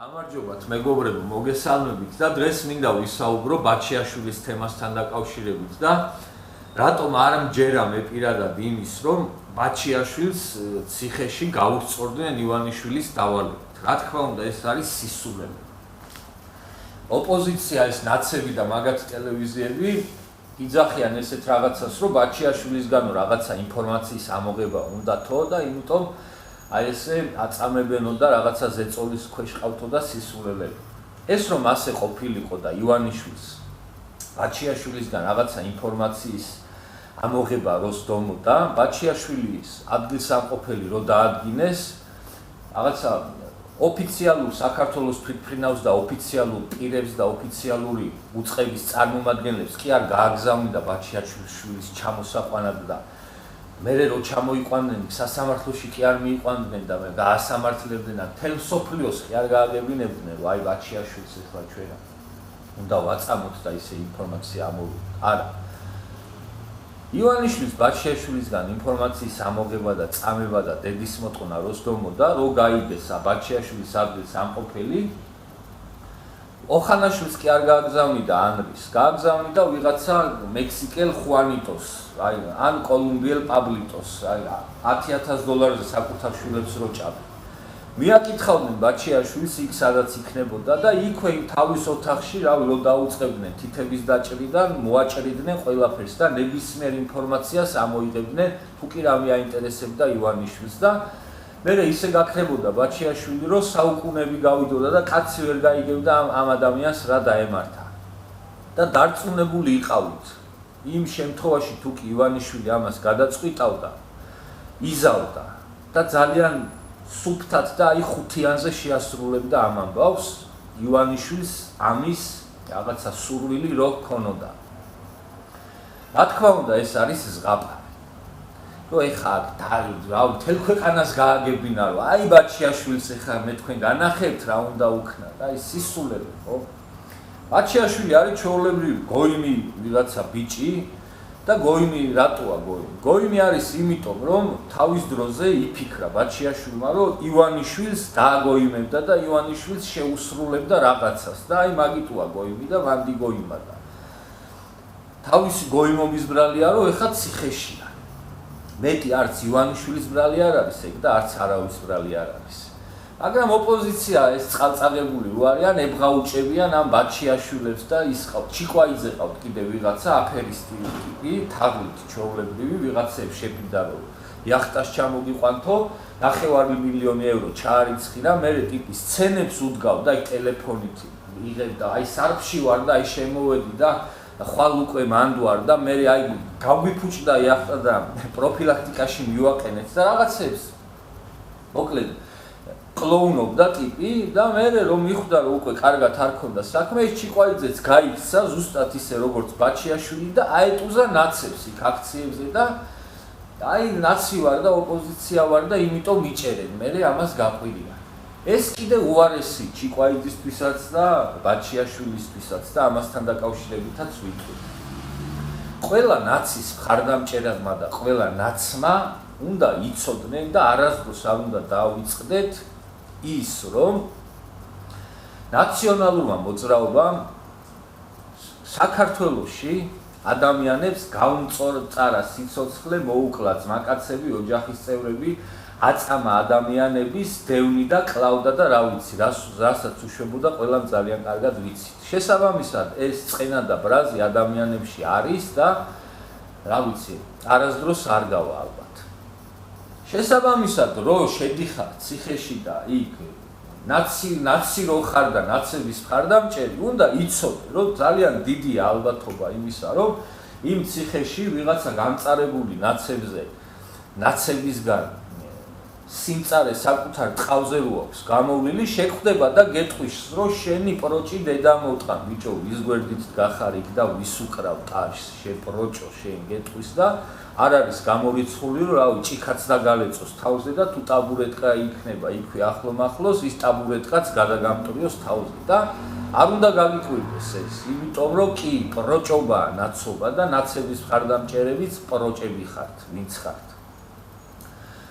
გამარჯობათ მეგობრებო, მოგესალმებით და დღეს მინდა ვისაუბრო ბაჩიაშვილის თემასთან დაკავშირებით და რატომ არ მჯერა მე პირადად იმის, რომ ბაჩიაშვილს ციხეში გაუსწორდნენ ივანიშვილის დავალებით. რა თქმა უნდა, ეს არის სისულელე. ოპოზიცია ეს ნაცები და მაგათი ტელევიზიები იძახიან ესეთ რაღაცას, რომ ბაჩიაშვილისგანო რაღაცა ინფორმაციის ამოღება უნდათო და იმიტომ აი ესე აწამებენო და რაღაცა ზეწოლის ქვეშ ყავთო და სისულელები. ეს რომ ასე ყოფილიყო და ივანიშვილს ბაჩიაშვილისგან რაღაცა ინფორმაციის ამოღება როსდომოდა, ბაჩიაშვილის ადგილსამყოფელი რო დაადგინეს, რაღაცა ოფიციალურ საქართველოს თვითმფრინავს და ოფიციალურ პირებს და ოფიციალური უწყების წარმომადგენლებს კი არ გააგზავნიდა ბაჩიაშვილის ჩამოსაყვანად და მერე რო ჩამოიყვანდნენ სასამართლოში კი არ მიიყვანდნენ და გაასამართლებდნენ და თელ სოფლიოს კი არ გააგებინებდნენ, რომ აი ბაჩიაშვილს ეხლა ჩვენ უნდა ვაწამოთ და ისე ინფორმაცია ამოვიდეთ. არა. ივანიშვილის ბაჩიაშვილისგან ინფორმაციის ამოღება და წამება და დედისმოტყნა როსდომოდა, რო გაიდეს ბაჩიაშვილის ადგილსამყოფელი ოხანაშვილს კი არ გააგზავნიდა ანრის, გააგზავნიდა ვიღაცა მექსიკელ ხუანიტოს, აი ან კოლუმბიელ პაბლიტოს, აი $10,000-ზე საკუთარ შვილებს რო ჭამდა. მიაკითხავდნენ ბაჩიაშვილს იქ სადაც იქნებოდა და იქვე თავის ოთახში რო დაუწყებდნენ თითების დაჭრიდან, მოაჭრიდნენ ყველაფერს და ნებისმიერ ინფორმაციას ამოიღებდნენ, თუ კი რამე აინტერესებდა ივანიშვილს და მერე ისე გაქრებოდა ბაჩიაშვილი, რომ საუკუნეები გავიდოდა და კაცი ვერ გაიგებდა ამ ადამიანს რა დაემართა. და დარწმუნებული იყავით, იმ შემთხვევაში თუ კი ივანიშვილი ამას გადაწყვიტავდა, იზავდა და ძალიან სუფთად და აი ხუთიანზე შეასრულებდა ამ ამბავს, ივანიშვილს ამის რაღაცა სურვილი რო ქონოდა. რა თქმა უნდა, ეს არის ზღაპარი. რომ ეხა რა მთელ ქვეყანას გააგებინა, რომ აი ბაჩიაშვილს ეხა მე თქვენ განახებთ რა უნდა უქნა და აი სისულელე, ხო? ბაჩიაშვილი არის ჩვეულებრივი გოიმი ვიღაცა ბიჭი და გოიმი რატოა გოიმი? გოიმი არის იმიტომ, რომ თავის დროზე იფიქრა ბაჩიაშვილმა, რომ ივანიშვილს დააგოიმებდა და ივანიშვილს შეუსრულებდა რაღაცას და აი მაგიტოა გოიმი და მანდი გოიმა და თავისი გოიმობის ბრალია, რომ ეხა ციხეშია. მეტი არც ივანიშვილის ბრალი არ არის ეგ და არც არავის ბრალი არ არის. მაგრამ ოპოზიცია ეს წყალწაღებული რო არიან, ებღაუჭებიან ამ ბაჩიაშვილებს და ის ყავთ ჩიკვაიძე ყავთ კიდე ვიღაცა აფერისტი ტიპი, თაღლით ჩვეულებრივი ვიღაცებს შეფიდა რომ იახტას ჩამოგიყვანთო, 9 მილიონი евро ჩაარიცხირა, მერე ტიპი სცენებს უდგავდა აი ტელეფონით იღებდა, აი სარფში ვარ და აი შემოვედი და ხვალ უკვე მანდვარ და მე აი გავგვიფუჭდა იახტა და პროფილაქტიკაში მივაყენეთ და რაღაცებს. მოკლედ კლოუნობდა ტიპი და მე რომ მიხვდა რომ უკვე კარგად არ ქონდა საქმე, ის ჩიკვაიძეც გაიქცა ზუსტად ისე როგორც ბაჩიაშვილი და აეტუზა ნაცებს იქ აქციებზე და აი ნაცი ვარ და ოპოზიცია ვარ და იმიტომ მიჭერენ, მე ამას გაყვირია. ეს კიდე უარესი ჩიკვაიძისთვისაც და ბაჩიაშვილისთვისაც და ამასთან დაკავშირებითაც ვიტყვი. ყველა ნაცის მხარდამჭერებმა და ყველა ნაცმა უნდა იცოდნენ და არასდროს არ უნდა დაავიწყდეთ ის, რომ ნაციონალურმა მოძრაობამ საქართველოში ადამიანებს გაუმწორწარა სიცოცხლე მოუკლა ძმაკაცები, ოჯახის წევრები, აწამა ადამიანების დევნი და კლავდა და რა ვიცი, რასაც უშვებოდა ყველამ ძალიან კარგად ვიცით. შესაბამისად, ეს წყენა და ბრაზი ადამიანებში არის და რა ვიცი, არასდროს არ გავა ალბათ. შესაბამისად, რო შედიხარ ციხეში და იქ ნაცი რო ხარ და ნაცების მხარდამჭერი, უნდა იცოდე, რომ ძალიან დიდია ალბათობა იმისა, რომ იმ ციხეში ვიღაცა გამწარებული ნაცებისგან სიმწარე საკუთარ ტყავზე რო აქვს გამოვლილი, შეხვდება და გეტყვის, რომ შენი პროჭი დედა მოტყა, ბიჭო, ვის გვერდით გახარ იქ და ვის უკრავ ტაშს, შეპროჭო, შენ გეტყვის და არ არის გამორიცხული, რომ რავი, ჭიქაც და გალეწოს თავზე და თუ ტაბურეტკა იქნება იქვე ახლო-მახლოს, ის ტაბურეტკაც გადაგამტრიოს თავზე და არ უნდა გაგიკვირდეს ეს, იმიტომ რომ კი პროჭობა ნაცობა და ნაცების მხარდამჭერებიც პროჭები ხართ, ვინც ხართ.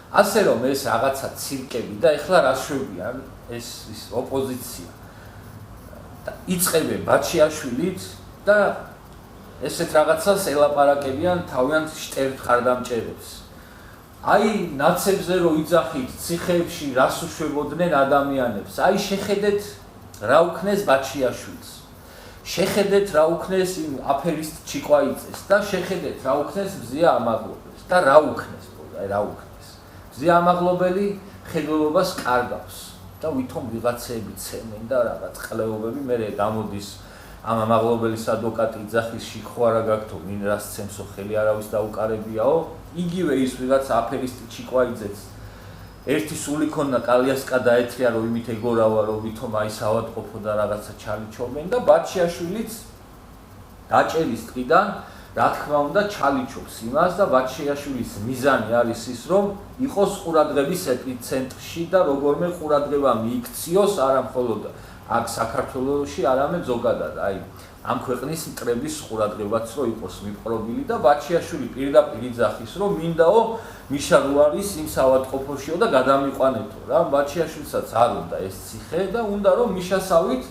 ასე რომ ეს რაღაცა ცირკები და ეხლა რა შვებიან ეს ოპოზიცია და იწყებენ ბაჩიაშვილით და ესეთ რაღაცას ელაპარაკებიან თავიანთ შტერთ ხარდამჭერებს. აი ნაცებზე რო იძახით ციხეებში რას უშვებოდნენ ადამიანებს. აი შეხედეთ რა უქნეს ბაჩიაშვილს. შეხედეთ რა უქნეს იმ აფერისტ ჩიკვაიძეს და შეხედეთ რა უქნეს მზია ამაღლობელს და რა უქნეს, აი რა უქნეს. მზია ამაღლობელი ხედველობას კარგავს და ვითომ ვიღაცები ცემენ და რაღაც ყლეობები მე გამოდის ამ ამაღლობელის ადვოკატი იძახის შიქხვარა გაგთო ვინ რას ცემსო ხელი არავის დაუკარებიაო იგივე ის ვიღაც აფერისტი ჩიკვაიძეც ერთი სული ქონდა კალიასკა დაეთრია რომ იმით ეგორავა რომ ვითომ აი საავადმყოფო და რაღაცა ჩალიჩობენ და ბაჩიაშვილიც დაჭერის დღიდან რა თქმა უნდა ჩალიჩობს იმას და ბაჩიაშვილის მიზანი არის ის რომ იყოს ყურადღების ეპიცენტრში და როგორმე ყურადღება მიიქციოს არა მხოლოდ აქ საქართველოში არამედ ზოგადად აი ამ ქვეყნის მტრების ყურადღებაც რო იყოს მიპყრობილი და ბაჩიაშვილი პირდაპირ იძახის რომ მინდაო მიშა რო არის იმ საავადმყოფოშიო და გადამიყვანეთო რა ბაჩიაშვილსაც არ უნდა ეს ციხე და უნდა რომ მიშასავით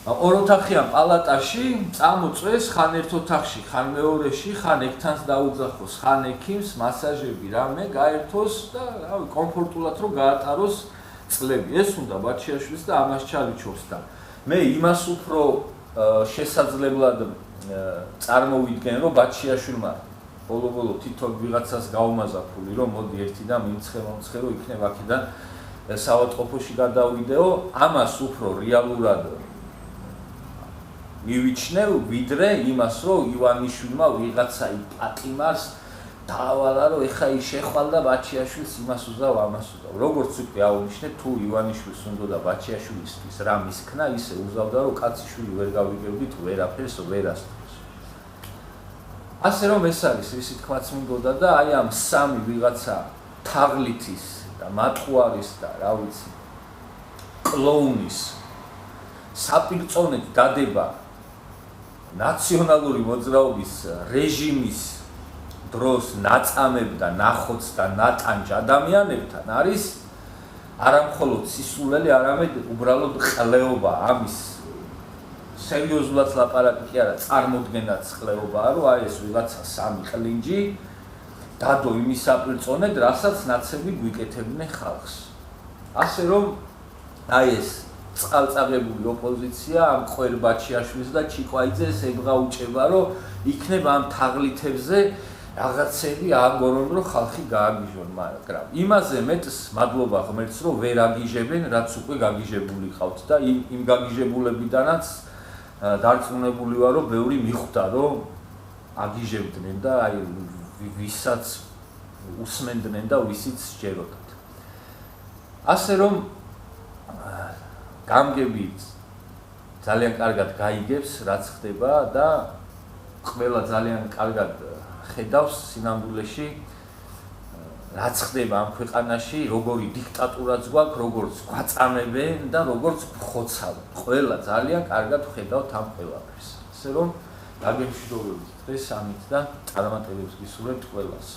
ორ ოთახიან პალატაში წამოწვეს ხან ერთ ოთახში ხან მეორეში ხან ეგთანს დაუძახოს ხან ექიმს მასაჟები რამე გაერთოს და რავი კომფორტულად რომ გაატაროს წლები ეს უნდა ბაჩიაშვილს და ამას ჩალიჩობს და მე იმას უფრო შესაძლებლად წარმოვიდგენ რომ ბაჩიაშვილმა ბოლო თვითონ ვიღაცას გაუმაზა ფული რომ მოდი ერთი და მიმცხე რომ იქნებ აქედან საავადმყოფოში გადავიდეო ამას უფრო რეალურად მივიჩნევ ვიდრე იმას რომ ივანიშვილმა ვიღაცა იპატიმარს დაავალა რომ ეხა ის შეხვალდა ბაჩიაშვილს იმას უზავ ამას უზავ როგორც უკვე აღვნიშნე თუ ივანიშვილს უნდა და ბაჩიაშვილისთვის რა მისქნა ისე უზავდა რომ კაციშვილი ვერ გავიგებდით ვერაფერს ვერასდროს ასე რომ ეს არის ისი თქმაც მინდოდა და აი ამ სამი ვიღაცა თაღლითის და მატყუარის და რა ვიცი კლოუნის საპირწონედ დადება ნაციონალური მოძრაობის რეჟიმის დროს ნაწამებ და ნახოც და ნატანჯ ადამიანებთან არის არამხოლოდ სისულელი, არამედ უბრალოდ ყლეობა ამის სერიოზულად ლაპარაკი კი არა, წარმოდგენაც ყლეობაა, რომ აი ეს ვიღაცა სამი ყლინჯი დადო იმის საპირწონედ, რასაც ნაცები გვიკეთებდნენ ხალხს. ასე რომ აი ეს წყალწაღებული ოპოზიცია ამ ყველ ბაჩიაშვილს და ჩიკვაიძეს ებღაუჭება, რომ იქნება ამ თაღლითებზე რაღაცები აგორონ რომ ხალხი გააგიჟონ, მაგრამ იმაზე მეტს მადლობა ღმერთს რომ ვერ აგიჟებენ, რაც უკვე გაგიჟებული ყავთ და იმ გაგიჟებულებიდანაც დარწმუნებული ვარ რომ ბევრი მიხვდა რომ აგიჟებდნენ და აი ვისაც უსმენდნენ და ვისიც სჯეროდათ. ასე რომ გამგებით ძალიან კარგად გაიგებს რაც ხდება და ყველა ძალიან კარგად ხედავს სინამდვილეში რაც ხდება ამ ქვეყანაში, როგორი დიქტატურაც გვაქვს, როგორც გვაწამებენ და როგორც ხოცავენ. ყველა ძალიან კარგად ხედავთ ამ ყველაფერს. ასე რომ გაგემშვიდობებით დღეს ამით და წარმატებებს გისურვებთ ყველას.